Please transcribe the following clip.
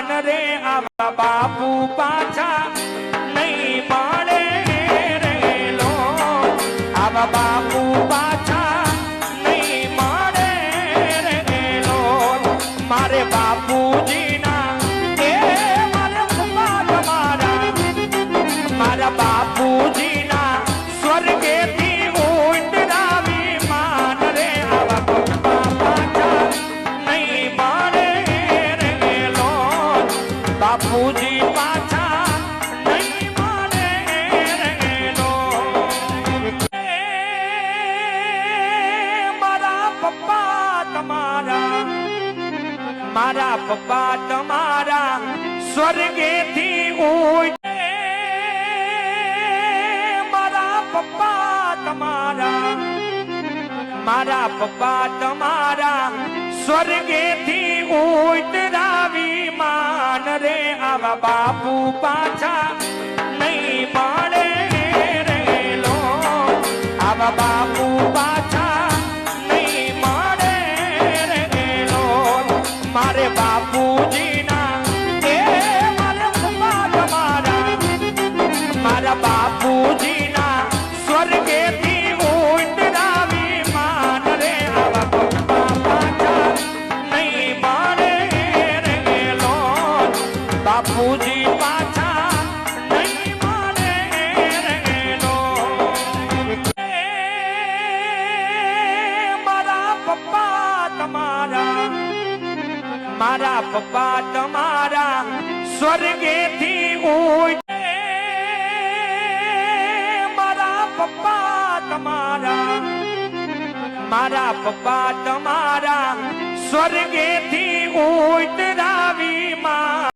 માન રે આવા બાપુ પાછા નહીં મળે રે લો આવા બાપુ પાછા નહીં મળે રે લો મારે બાપુજીના એ મારે પપ્પા તમારા મારા બાપુજીના સ્વર્ગેથી ઉતરાવી માન રે આવા પપ્પા પાછા નહીં મળે રે લો બાપુજી પાછા નહીં મળે રે લો મારા પપ્પા તમારા મારા પપ્પા તમારા સ્વર્ગેથી ઉતરે મારા પપ્પા તમારા મારા પપ્પા તમારા સ્વર્ગેથી ઉતરાવી માન રે આવા બાપુ પાછા નહીં મળે રે લો આવા બાપુ પાછા નહીં મળે રે લો મારે બાપુજીના એ મારે પપ્પા તમારા મારા બાપુજીના સ્વર્ગેથી ઉતરાવી માન રે આવા પપ્પા પાછા નહીં મળે રે લો બાપુજી પાછા નહીં મળે રે લો મારા પપ્પા તમારા મારા પપ્પા તમારા સ્વર્ગેથી ઉતરે મારા પપ્પા તમારા મારા પપ્પા તમારા સ્વર્ગેથી ઉતરાવી